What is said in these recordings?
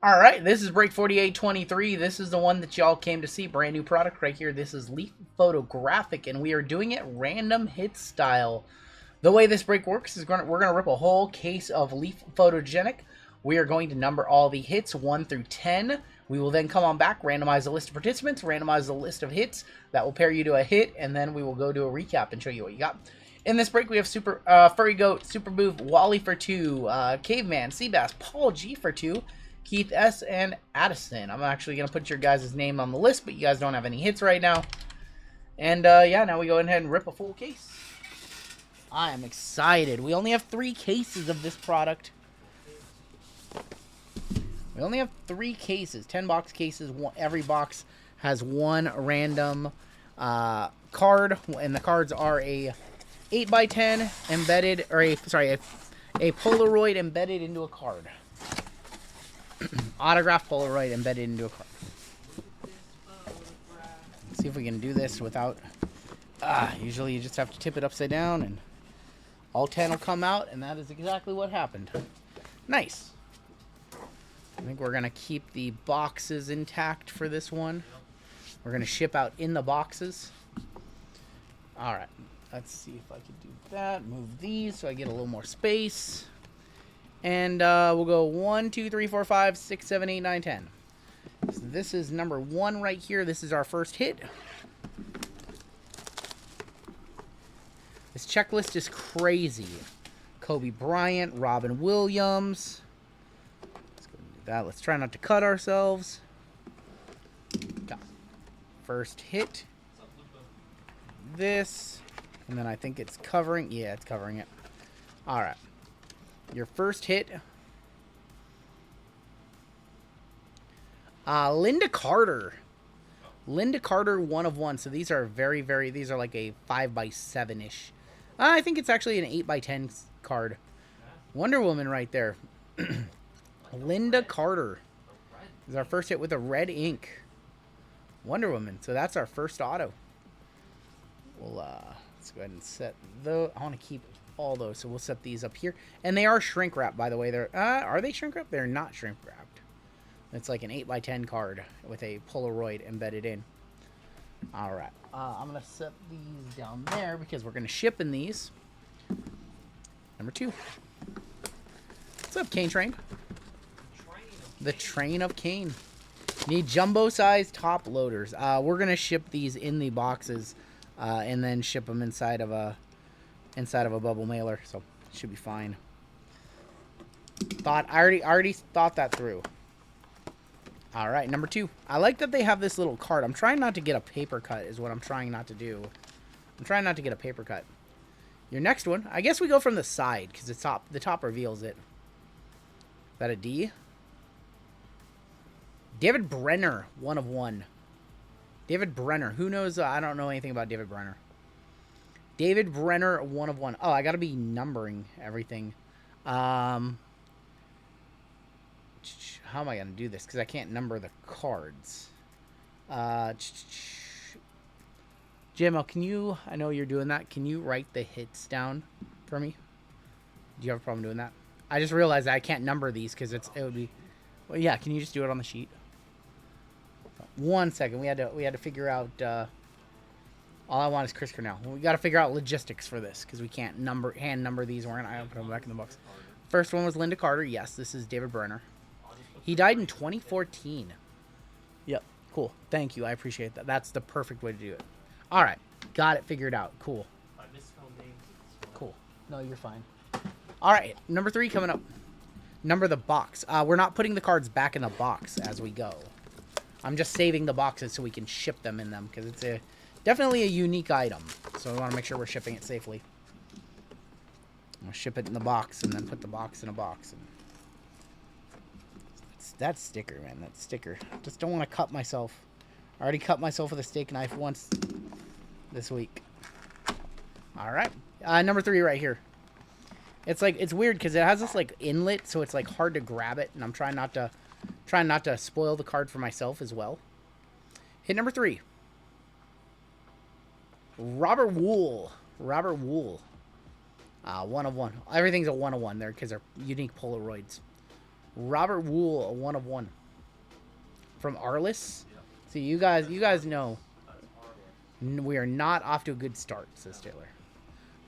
All right, this is break 4823. This is the one that y'all came to see. Brand new product right here. This is Leaf Photographic, and we are doing it random hit style. The way this break works is we're going to rip a whole case of Leaf Photogenic. We are going to number all the hits 1 through 10. We will then come on back, randomize the list of participants, randomize the list of hits. That will pair you to a hit, and then we will go do a recap and show you what you got. In this break, we have Furry Goat, Super Boof, Wally for 2, Caveman, Seabass, Paul G for 2, Keith S, and Addison. I'm actually going to put your guys' name on the list, but you guys don't have any hits right now. And, yeah, now we go ahead and rip a full case. I am excited. We only have 3 cases of this product. We only have 3 cases. 10-box cases. Every box has one random card, and the cards are a 8x10 embedded, or a Polaroid embedded into a card. Autographed Polaroid embedded into a card. Let's see if we can do this without... usually you just have to tip it upside down and all 10 will come out, and that is exactly what happened. Nice. I think we're going to keep the boxes intact for this one. We're going to ship out in the boxes. Alright, let's see if I can do that. Move these so I get a little more space. And we'll go 1, 2, 3, 4, 5, 6, 7, 8, 9, 10. So this is number 1 right here. This is our first hit. This checklist is crazy. Kobe Bryant, Robin Williams. Let's go and do that. Let's try not to cut ourselves. Got first hit. This. And then I think it's covering. Yeah, it's covering it. Alright. Your first hit. Linda Carter. Linda Carter, 1 of 1. So these are these are like a 5x7-ish. I think it's actually an 8x10 card. Wonder Woman right there. Linda Carter is our first hit with a red ink. Wonder Woman. So that's our first auto. We'll, let's go ahead and set those. I want to keep all those, so we'll set these up here. And they are shrink wrapped, by the way. They're are they shrink wrapped? They're not shrink wrapped. It's like an 8x10 card with a Polaroid embedded in. All right. I'm going to set these down there because we're going to ship in these. Number 2. What's up, Kane Train? The Train of Kane. Need jumbo-sized top loaders. We're going to ship these in the boxes and then ship them inside of a bubble mailer, so it should be fine. I already thought that through. All right, number 2. I like that they have this little card. I'm trying not to get a paper cut is what I'm trying not to do. I'm trying not to get a paper cut. Your next one, I guess we go from the side because the top reveals it. Is that a D? David Brenner, 1 of 1. David Brenner. Who knows? I don't know anything about David Brenner. David Brenner, 1 of 1. Oh, I got to be numbering everything. How am I going to do this? Because I can't number the cards. JML, can you... I know you're doing that. Can you write the hits down for me? Do you have a problem doing that? I just realized that I can't number these because it would be... Well, yeah, can you just do it on the sheet? 1 second. We had to figure out... all I want is Chris Cornell. We got to figure out logistics for this because we can't hand number these. We're going to put them back in the box. First one was Linda Carter. Yes, this is David Brenner. He died in 2014. Yep, cool. Thank you. I appreciate that. That's the perfect way to do it. All right, got it figured out. Cool. Cool. No, you're fine. All right, number 3 coming up. Number the box. We're not putting the cards back in the box as we go. I'm just saving the boxes so we can ship them in them because it's definitely a unique item. So we want to make sure we're shipping it safely. I'm going to ship it in the box and then put the box in a box. And that sticker, man. That sticker. Just don't want to cut myself. I already cut myself with a steak knife once this week. All right. Number 3 right here. It's weird because it has this like inlet, so it's like hard to grab it, and I'm trying not to spoil the card for myself as well. Hit number 3. Robert Wool. 1 of 1. Everything's a 1 of 1 there because they're unique Polaroids. Robert Wool, a 1 of 1. From Arliss. See, you guys know we are not off to a good start, says Taylor.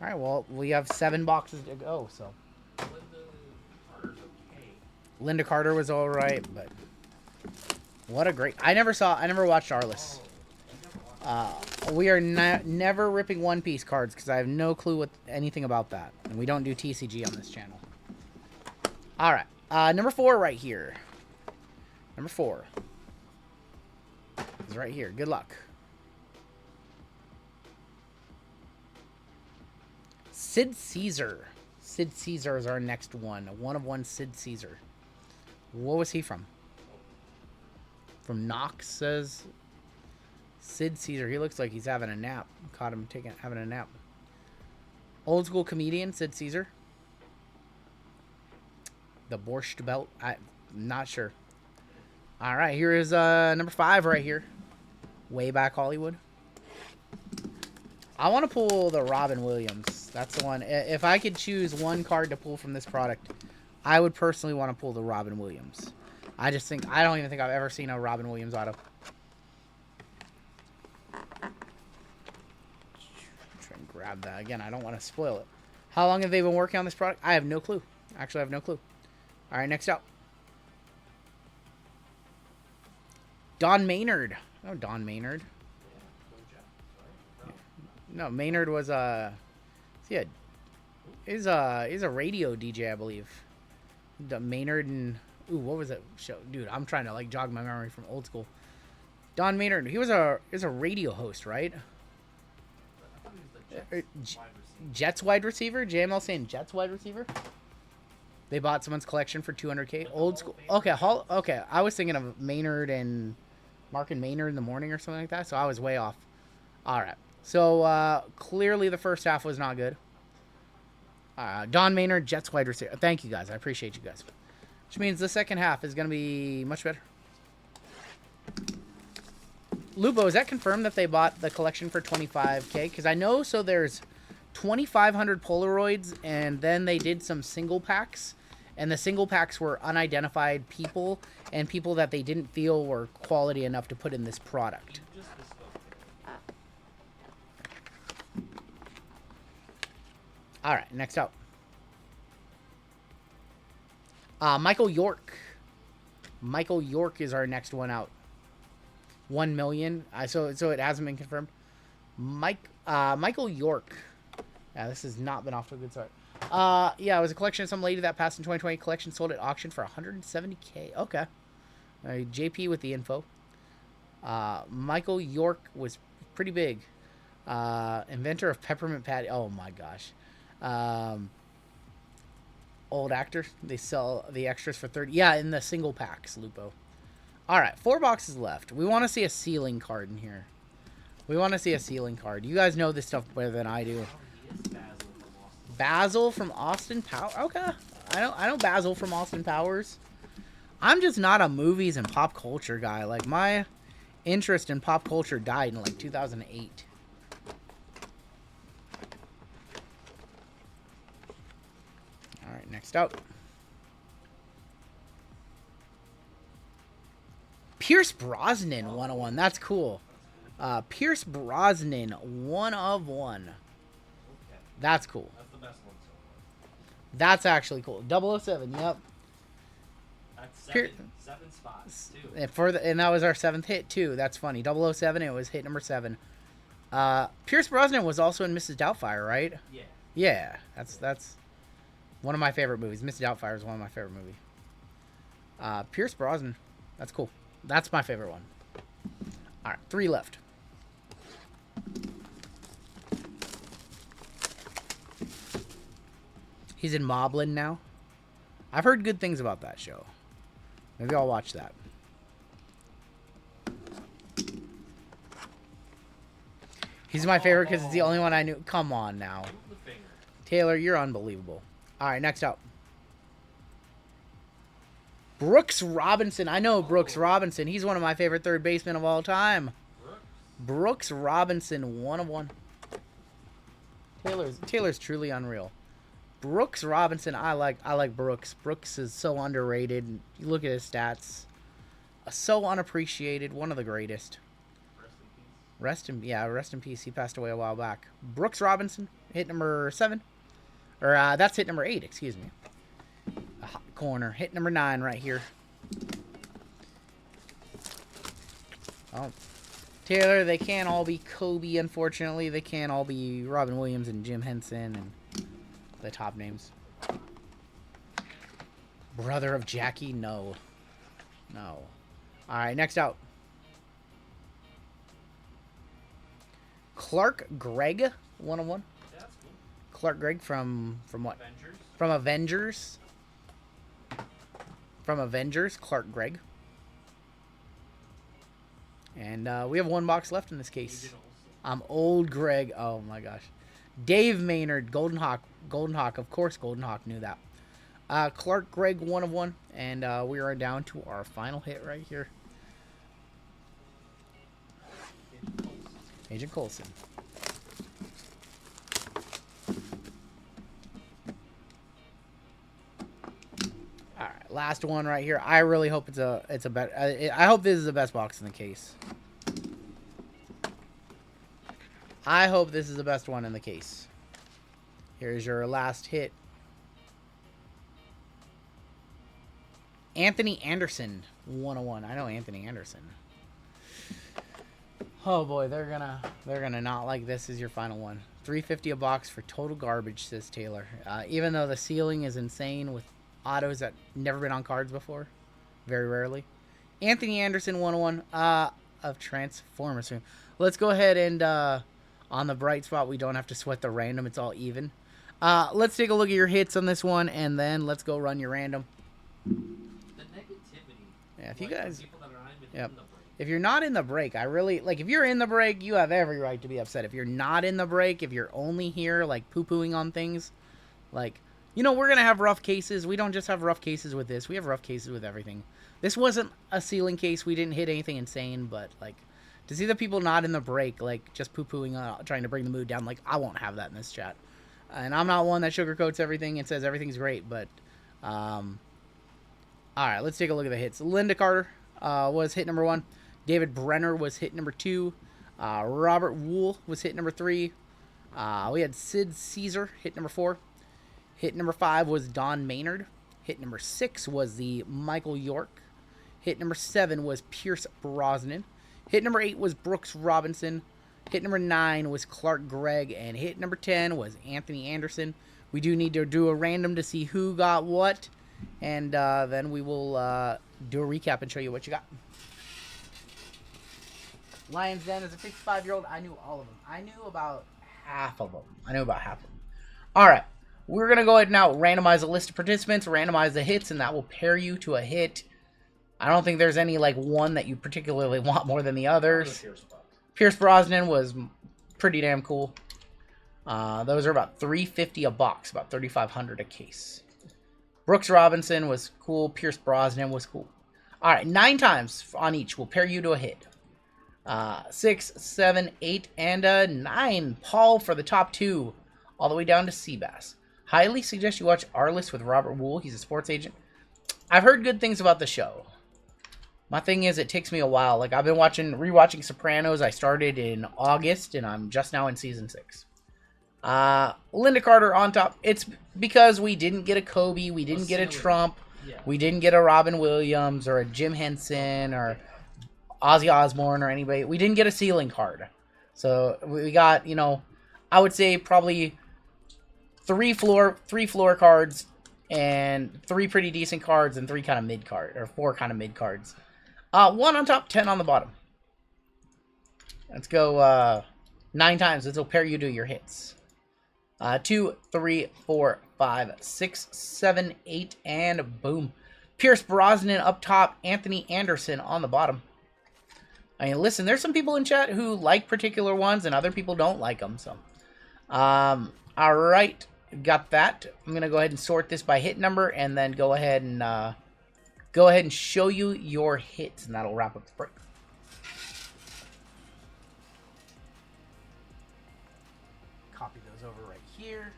All right, well, we have 7 boxes to go, so. Linda Carter was all right, but what a great. I never watched Arliss. We are never ripping One Piece cards because I have no clue what anything about that, and we don't do TCG on this channel. All right, number 4 right here. Number 4 is right here. Good luck. Sid Caesar. Sid Caesar is our next one. A 1 of 1 Sid Caesar. What was he from? From Knox, says Sid Caesar. He looks like he's having a nap. Caught him having a nap. Old school comedian, Sid Caesar. The Borscht Belt. I'm not sure. All right, here is number 5 right here. Way back Hollywood. I want to pull the Robin Williams. That's the one. If I could choose one card to pull from this product, I would personally want to pull the Robin Williams. I don't even think I've ever seen a Robin Williams auto. Try and grab that again. I don't want to spoil it. How long have they been working on this product? I have no clue. Actually, I have no clue. All right, next up. Don Maynard. Oh, Don Maynard. No, Maynard was he's a radio DJ, I believe. The Maynard and what was that show? Dude, I'm trying to like jog my memory from old school. Don Maynard, he was a radio host, right? Jets wide receiver? JML saying Jets wide receiver? They bought someone's collection for 200K. Old school. Okay, okay. I was thinking of Maynard and Mark and Maynard in the morning or something like that, so I was way off. All right. So, clearly the first half was not good. Don Maynard, Jets wide receiver. Thank you, guys. I appreciate you guys. Which means the second half is going to be much better. Lupo, is that confirmed that they bought the collection for 25K? Because I know, so there's 2,500 Polaroids, and then they did some single packs. And the single packs were unidentified people, and people that they didn't feel were quality enough to put in this product. All right, next up. Michael York. Michael York is our next one out. 1 million. So it hasn't been confirmed. Michael York. Yeah, this has not been off to a good start. Yeah, it was a collection of some lady that passed in 2020. Collection sold at auction for 170K. Okay. JP with the info. Michael York was pretty big. Inventor of peppermint patty. Oh my gosh. Old actor. They sell the extras for 30. Yeah, in the single packs, Lupo. All right, 4 boxes left. We want to see a ceiling card in here. We want to see a ceiling card. You guys know this stuff better than I do. Basil from Austin Powers. Okay, I know Basil from Austin Powers. I'm just not a movies and pop culture guy. Like, my interest in pop culture died in like 2008. All right, next up. Pierce Brosnan 101. That's cool. Pierce Brosnan 1 of 1. That's cool. That's the best one so far. That's actually cool. 007. Yep. That's seven spots too. And that was our 7th hit too. That's funny. 007. It was hit number 7. Pierce Brosnan was also in Mrs. Doubtfire, right? Yeah. Yeah. That's one of my favorite movies. Mrs. Doubtfire is one of my favorite movies. Pierce Brosnan. That's cool. That's my favorite one. All right, 3 left. He's in Moblin now. I've heard good things about that show. Maybe I'll watch that. He's my favorite because it's the only one I knew. Come on now. Taylor, you're unbelievable. All right, next up. Brooks Robinson. I know Brooks Robinson. He's one of my favorite third basemen of all time. Brooks Robinson, 1 of 1. Taylor's truly unreal. Brooks Robinson. I like Brooks. Brooks is so underrated. You look at his stats. So unappreciated. One of the greatest. Rest in peace. He passed away a while back. Brooks Robinson, hit number 7. Or that's hit number 8, excuse me. A hot corner. Hit number 9 right here. Oh. Taylor, they can't all be Kobe, unfortunately. They can't all be Robin Williams and Jim Henson and the top names. Brother of Jackie? No. No. Alright, next out. Clark Gregg, 101. Yeah, that's cool. Clark Gregg from what? Avengers. From Avengers. From Avengers, Clark Gregg. And we have 1 box left in this case. I'm old Greg. Oh my gosh. Dave Maynard, Golden Hawk. Golden Hawk, of course Golden Hawk knew that. Clark Gregg, 101. And we are down to our final hit right here. Agent Coulson. All right, last one right here. I really hope it's a better. I hope this is the best box in the case. I hope this is the best one in the case. Here's your last hit. Anthony Anderson, 101. I know Anthony Anderson. Oh boy, they're gonna not like this as your final one. $3.50 a box for total garbage, says Taylor. Even though the ceiling is insane with autos that never been on cards before, very rarely. Anthony Anderson, 101 of Transformers. Let's go ahead and on the bright spot, we don't have to sweat the random. It's all even. Let's take a look at your hits on this one, and then let's go run your random. The negativity. Yeah, if you guys. People that are not even Yep. in the break. If you're not in the break, I really, like, if you're in the break, you have every right to be upset. If you're not in the break, if you're only here, like, poo-pooing on things, like, you know, we're going to have rough cases. We don't just have rough cases with this. We have rough cases with everything. This wasn't a ceiling case. We didn't hit anything insane, but, like, to see the people not in the break, like, just poo-pooing, trying to bring the mood down, like, I won't have that in this chat. And I'm not one that sugarcoats everything and says everything's great, but, all right, let's take a look at the hits. Linda Carter was hit number 1. David Brenner was hit number 2. Robert Wool was hit number 3. We had Sid Caesar hit number 4. Hit number 5 was Don Maynard. Hit number 6 was the Michael York. Hit number 7 was Pierce Brosnan. Hit number 8 was Brooks Robinson. Hit number 9 was Clark Gregg. And hit number 10 was Anthony Anderson. We do need to do a random to see who got what. And then we will do a recap and show you what you got. Lion's Den, as a 55-year-old, I knew all of them. I knew about half of them. All right. We're going to go ahead and now randomize a list of participants, randomize the hits, and that will pair you to a hit. I don't think there's any, like, one that you particularly want more than the others. Pierce Brosnan was pretty damn cool. Those are about $3.50 a box, about $3,500 a case. Brooks Robinson was cool. Pierce Brosnan was cool. All right, 9 times on each will pair you to a hit. 6, 7, 8, and 9. Paul for the top 2, all the way down to Seabass. Highly suggest you watch Our List with Robert Wool. He's a sports agent. I've heard good things about the show. My thing is, it takes me a while. Like, I've been rewatching Sopranos. I started in August, and I'm just now in season 6. Linda Carter on top. It's because we didn't get a Kobe, we didn't get a Trump, we didn't get a Robin Williams or a Jim Henson or Ozzy Osbourne or anybody. We didn't get a ceiling card. So we got, you know, I would say probably 3 floor cards and 3 pretty decent cards and 3 kind of mid card, or 4 kind of mid cards. 1 on top, 10 on the bottom. Let's go 9 times. This will pair you to your hits. 2, 3, 4, 5, 6, 7, 8, and boom. Pierce Brosnan up top, Anthony Anderson on the bottom. I mean, listen, there's some people in chat who like particular ones and other people don't like them. So, all right, got that. I'm gonna go ahead and sort this by hit number, and then go ahead and show you your hits, and that'll wrap up the break. Copy those over right here.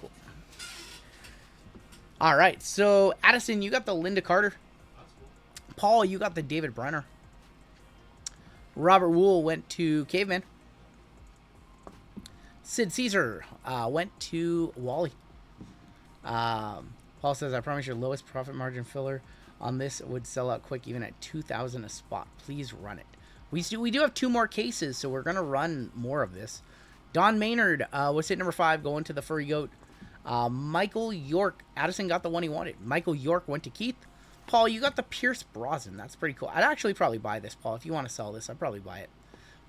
Cool. All right, so Addison, you got the Linda Carter. That's cool. Paul, you got the David Brenner. Robert Wool went to Caveman. Sid Caesar went to Wally. Paul says, I promise your lowest profit margin filler on this would sell out quick even at $2,000 a spot. Please run it. We do have 2 more cases, so we're going to run more of this. Don Maynard was hit number 5 going to the Furry Goat. Michael York. Addison got the one he wanted. Michael York went to Keith. Paul, you got the Pierce Brosnan. That's pretty cool. I'd actually probably buy this, Paul. If you want to sell this, I'd probably buy it.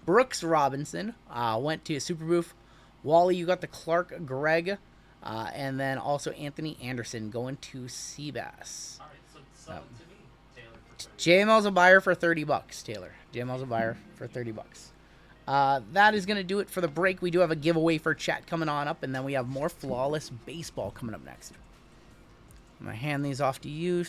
Brooks Robinson went to Super Booth. Wally, you got the Clark Gregg. And then also Anthony Anderson going to Seabass. All right, so sell it to me, Taylor. For 30. JML's a buyer for $30, Taylor. JML's a buyer for $30. That is going to do it for the break. We do have a giveaway for chat coming on up, and then we have more Flawless Baseball coming up next. I'm going to hand these off to you.